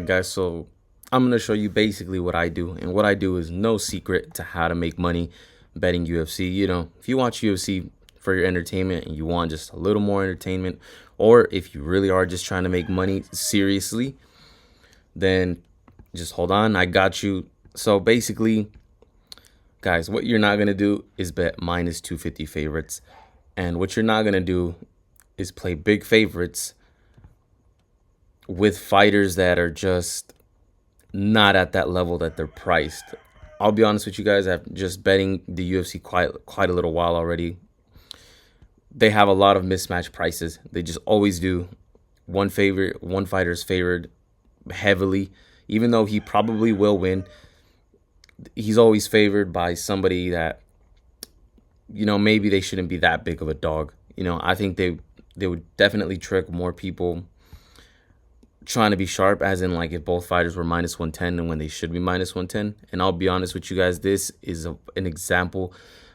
guys, so I'm going to show you basically what I do. And what I do is no secret to how to make money betting UFC. You know, if you watch UFC for your entertainment and you want just a little more entertainment, or if you really are just trying to make money seriously, then just hold on. I got you. So basically, guys, what you're not going to do is bet minus 250 favorites. And what you're not going to do is play big favorites with fighters that are just not at that level that they're priced. I'll be honest with you guys, I've just betting the UFC quite a little while already. They have a lot of mismatched prices. They just always do. One fighter is favored heavily, even though he probably will win. He's always favored by somebody that, you know, maybe they shouldn't be that big of a dog. You know, I think they would definitely trick more people trying to be sharp, as in like if both fighters were minus 110 and when they should be minus 110. And I'll be honest with you guys, this is an example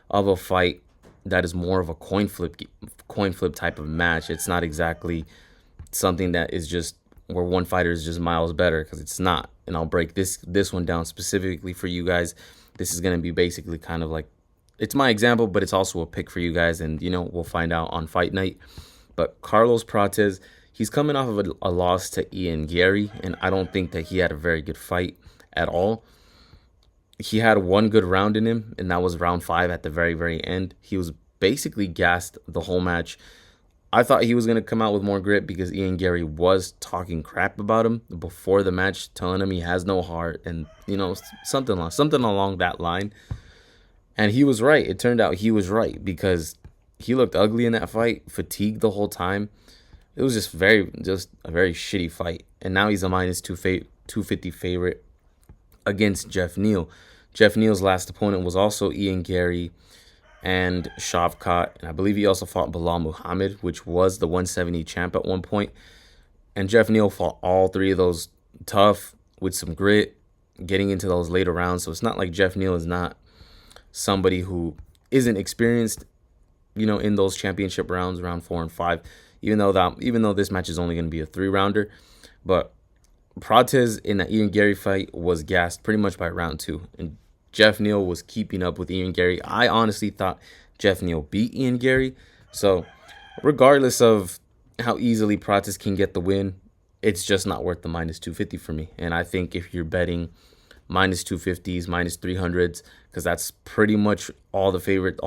of a fight that is more of a coin flip type of match. It's not exactly something that is just where one fighter is just miles better, because it's not. And I'll break this one down specifically for you guys. This is going to be basically kind of like, it's my example, but it's also a pick for you guys, and you know, we'll find out on fight night. But Carlos Prates, he's coming off of a loss to Ian Gary, and I don't think that he had a very good fight at all. He had one good round in him, and that was round 5 at the very end. He was basically gassed the whole match. I thought he was going to come out with more grit because Ian Gary was talking crap about him before the match, telling him he has no heart and, you know, something along that line. And he was right. It turned out he was right, because he looked ugly in that fight, fatigued the whole time. It was just a very shitty fight. And now he's a minus 250 favorite against Jeff Neal. Jeff Neal's last opponent was also Ian Gary and Shavkat. And I believe he also fought Bilal Muhammad, which was the 170 champ at one point. And Jeff Neal fought all 3 of those tough, with some grit, getting into those later rounds. So it's not like Jeff Neal is not somebody who isn't experienced, you know, in those championship rounds, round 4 and 5. Even though this match is only going to be a 3-rounder, but Prates in that Ian Gary fight was gassed pretty much by round 2, and Jeff Neal was keeping up with Ian Gary. I honestly thought Jeff Neal beat Ian Gary. So regardless of how easily Prates can get the win, it's just not worth the minus 250 for me. And I think if you're betting minus 250s, minus 300s, because that's pretty much all the favorites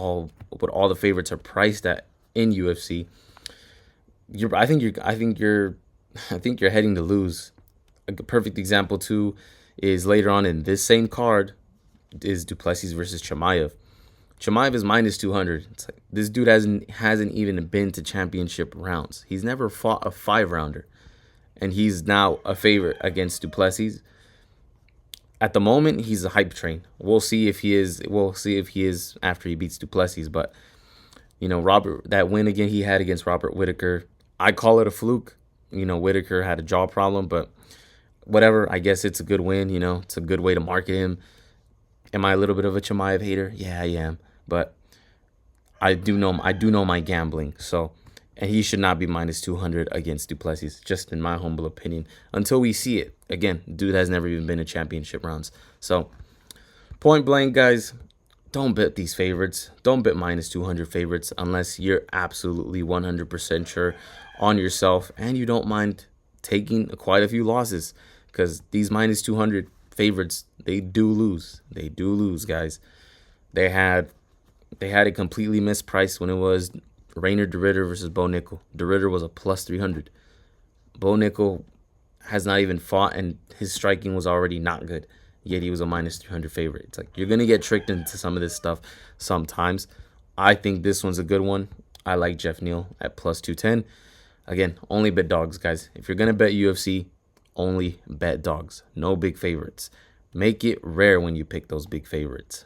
are priced at in UFC. I think you're heading to lose. A perfect example too is later on in this same card is Du Plessis versus Chimaev. Chimaev is minus 200. It's like, this dude hasn't even been to championship rounds. He's never fought a 5-rounder, and he's now a favorite against Du Plessis. At the moment, he's a hype train. We'll see if he is. We'll see if he is after he beats Du Plessis. But you know, that win again he had against Robert Whittaker, I call it a fluke. You know, Whittaker had a jaw problem, but whatever. I guess it's a good win. You know, it's a good way to market him. Am I a little bit of a Chimaev hater? Yeah, I am. But I do know my gambling. So, and he should not be minus 200 against Du Plessis, just in my humble opinion, until we see it. Again, dude has never even been to championship rounds. So, point blank, guys, don't bet these favorites. Don't bet minus 200 favorites unless you're absolutely 100% sure on yourself and you don't mind taking quite a few losses, because these minus 200 favorites, they do lose. They do lose, guys. They had it completely mispriced when it was Rainer DeRitter versus Bo Nickel. DeRitter was a plus 300. Bo Nickel has not even fought, and his striking was already not good, yet he was a minus 300 favorite. It's like, you're going to get tricked into some of this stuff sometimes. I think this one's a good one. I like Jeff Neal at plus 210. Again, only bet dogs, guys. If you're going to bet UFC, only bet dogs. No big favorites. Make it rare when you pick those big favorites.